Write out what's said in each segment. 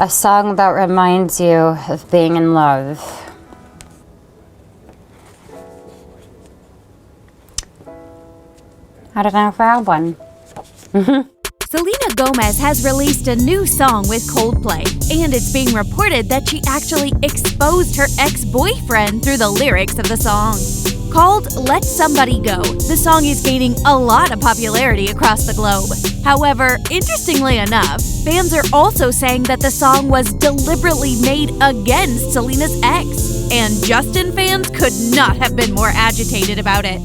A song that reminds you of being in love. I don't know if I have one. Selena Gomez has released a new song with Coldplay, and it's being reported that she actually exposed her ex-boyfriend through the lyrics of the song. Called Let Somebody Go, the song is gaining a lot of popularity across the globe. However, interestingly enough, fans are also saying that the song was deliberately made against Selena's ex, and Justin fans could not have been more agitated about it.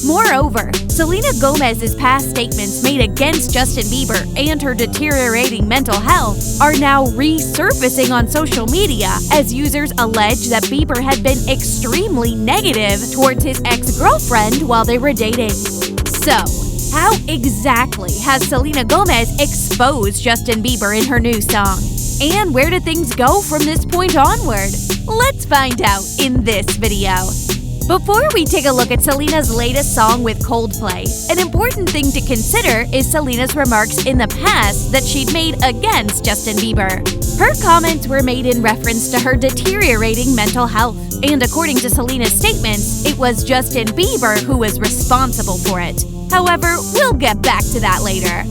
Moreover, Selena Gomez's past statements made against Justin Bieber and her deteriorating mental health are now resurfacing on social media as users allege that Bieber had been extremely negative towards his ex-girlfriend while they were dating. So, how exactly has Selena Gomez exposed Justin Bieber in her new song? And where do things go from this point onward? Let's find out in this video. Before we take a look at Selena's latest song with Coldplay, an important thing to consider is Selena's remarks in the past that she'd made against Justin Bieber. Her comments were made in reference to her deteriorating mental health, and according to Selena's statements, it was Justin Bieber who was responsible for it. However, we'll get back to that later.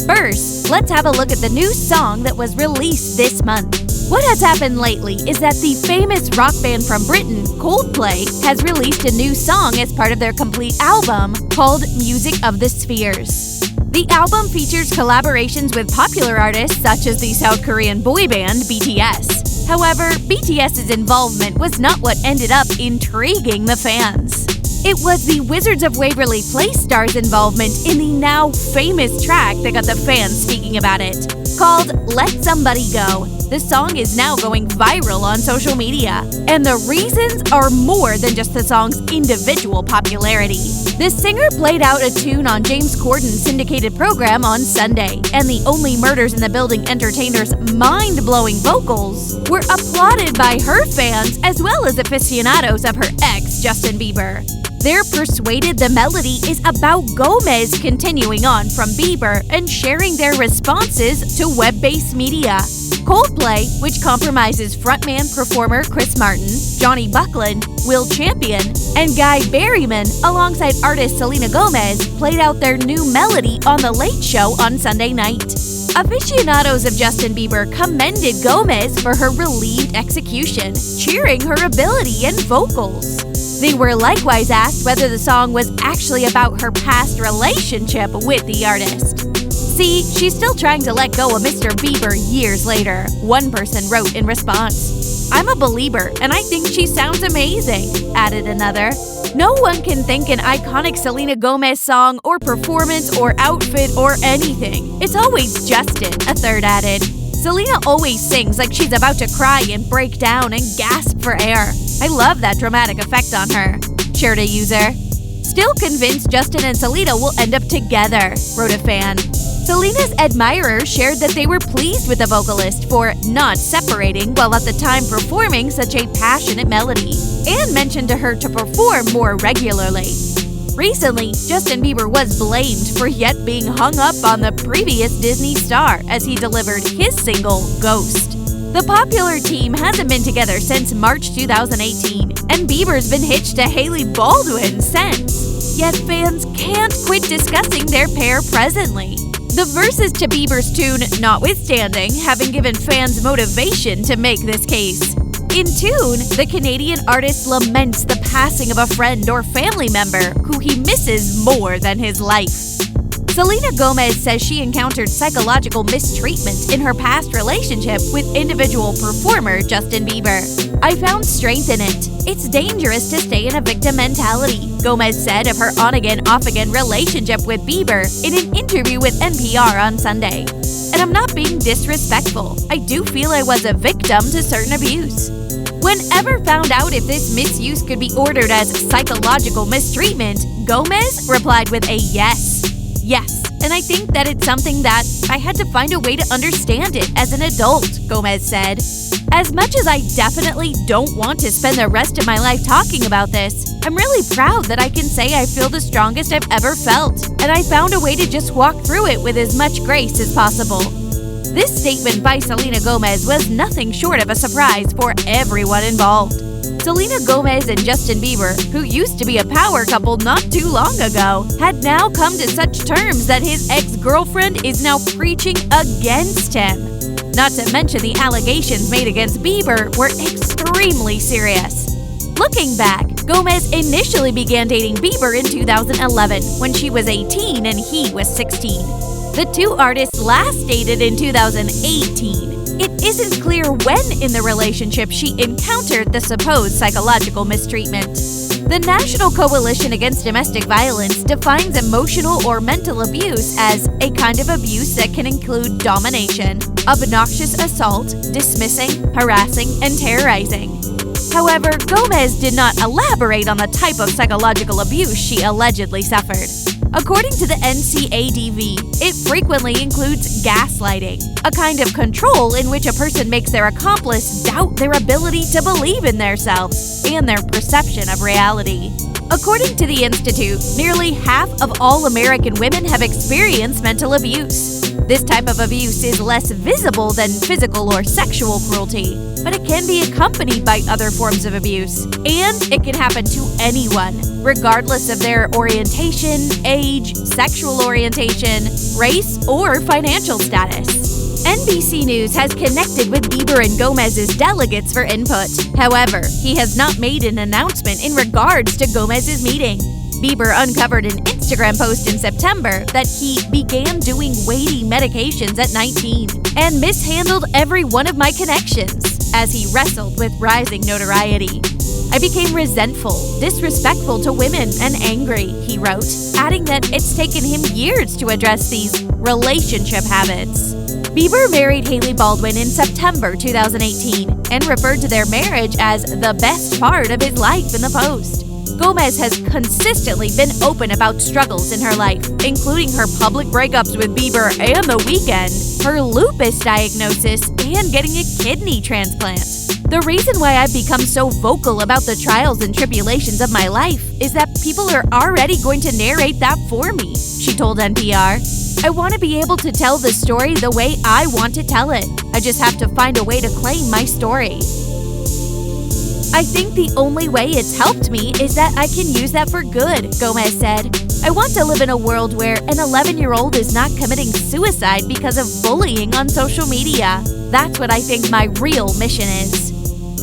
First, let's have a look at the new song that was released this month. What has happened lately is that the famous rock band from Britain, Coldplay, has released a new song as part of their complete album called Music of the Spheres. The album features collaborations with popular artists such as the South Korean boy band BTS. However, BTS's involvement was not what ended up intriguing the fans. It was the Wizards of Waverly Place stars' involvement in the now famous track that got the fans speaking about it. Called Let Somebody Go, the song is now going viral on social media, and the reasons are more than just the song's individual popularity. The singer played out a tune on James Corden's syndicated program on Sunday, and the Only Murders in the Building entertainer's mind-blowing vocals were applauded by her fans as well as aficionados of her ex, Justin Bieber. They're persuaded the melody is about Gomez continuing on from Bieber and sharing their responses to web-based media. Coldplay, which compromises frontman-performer Chris Martin, Johnny Buckland, Will Champion, and Guy Berryman, alongside artist Selena Gomez, played out their new melody on The Late Show on Sunday night. Aficionados of Justin Bieber commended Gomez for her relieved execution, cheering her ability and vocals. They were likewise asked whether the song was actually about her past relationship with the artist. See, she's still trying to let go of Mr. Bieber years later, one person wrote in response. I'm a believer, and I think she sounds amazing, added another. No one can think an iconic Selena Gomez song or performance or outfit or anything. It's always Justin, a third added. Selena always sings like she's about to cry and break down and gasp for air. I love that dramatic effect on her, shared a user. Still convinced Justin and Selena will end up together, wrote a fan. Selena's admirers shared that they were pleased with the vocalist for not separating while at the time performing such a passionate melody, and mentioned to her to perform more regularly. Recently, Justin Bieber was blamed for yet being hung up on the previous Disney star as he delivered his single, Ghost. The popular team hasn't been together since March 2018, and Bieber's been hitched to Hailey Baldwin since. Yet fans can't quit discussing their pair presently. The verses to Bieber's tune, notwithstanding, having given fans motivation to make this case. In tune, the Canadian artist laments the passing of a friend or family member who he misses more than his life. Selena Gomez says she encountered psychological mistreatment in her past relationship with individual performer Justin Bieber. I found strength in it. It's dangerous to stay in a victim mentality, Gomez said of her on-again, off-again relationship with Bieber in an interview with NPR on Sunday. And I'm not being disrespectful. I do feel I was a victim to certain abuse. Whenever found out if this misuse could be ordered as psychological mistreatment, Gomez replied with a yes. Yes, and I think that it's something that I had to find a way to understand it as an adult, Gomez said. As much as I definitely don't want to spend the rest of my life talking about this, I'm really proud that I can say I feel the strongest I've ever felt, and I found a way to just walk through it with as much grace as possible. This statement by Selena Gomez was nothing short of a surprise for everyone involved. Selena Gomez and Justin Bieber, who used to be a power couple not too long ago, had now come to such terms that his ex-girlfriend is now preaching against him. Not to mention the allegations made against Bieber were extremely serious. Looking back, Gomez initially began dating Bieber in 2011 when she was 18 and he was 16. The two artists last dated in 2018. It isn't clear when in the relationship she encountered the supposed psychological mistreatment. The National Coalition Against Domestic Violence defines emotional or mental abuse as a kind of abuse that can include domination, obnoxious assault, dismissing, harassing, and terrorizing. However, Gomez did not elaborate on the type of psychological abuse she allegedly suffered. According to the NCADV, it frequently includes gaslighting, a kind of control in which a person makes their accomplice doubt their ability to believe in themselves and their perception of reality. According to the Institute, nearly half of all American women have experienced mental abuse. This type of abuse is less visible than physical or sexual cruelty, but it can be accompanied by other forms of abuse, and it can happen to anyone, regardless of their orientation, age, sexual orientation, race, or financial status. NBC News has connected with Bieber and Gomez's delegates for input. However, he has not made an announcement in regards to Gomez's meeting. Bieber uncovered an Instagram post in September that he began doing weighty medications at 19 and mishandled every one of my connections as he wrestled with rising notoriety. I became resentful, disrespectful to women, and angry, he wrote, adding that it's taken him years to address these relationship habits. Bieber married Hailey Baldwin in September 2018 and referred to their marriage as the best part of his life in the post. Gomez has consistently been open about struggles in her life, including her public breakups with Bieber and The Weeknd, her lupus diagnosis, and getting a kidney transplant. The reason why I've become so vocal about the trials and tribulations of my life is that people are already going to narrate that for me, she told NPR. I want to be able to tell the story the way I want to tell it. I just have to find a way to claim my story. I think the only way it's helped me is that I can use that for good, Gomez said. I want to live in a world where an 11-year-old is not committing suicide because of bullying on social media. That's what I think my real mission is.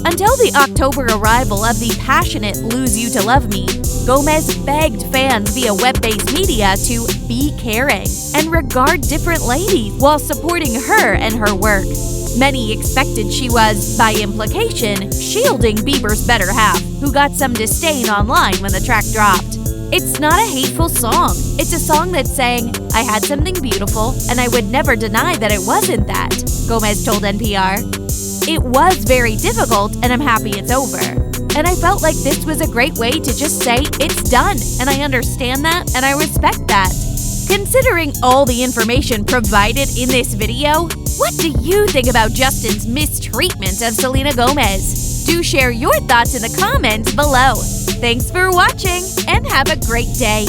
Until the October arrival of the passionate Lose You to Love Me, Gomez begged fans via web-based media to be caring and regard different ladies while supporting her and her work. Many expected she was, by implication, shielding Bieber's better half, who got some disdain online when the track dropped. It's not a hateful song. It's a song that's saying, I had something beautiful, and I would never deny that it wasn't that, Gomez told NPR. It was very difficult, and I'm happy it's over. And I felt like this was a great way to just say, it's done, and I understand that, and I respect that. Considering all the information provided in this video, what do you think about Justin's mistreatment of Selena Gomez? Do share your thoughts in the comments below. Thanks for watching and have a great day.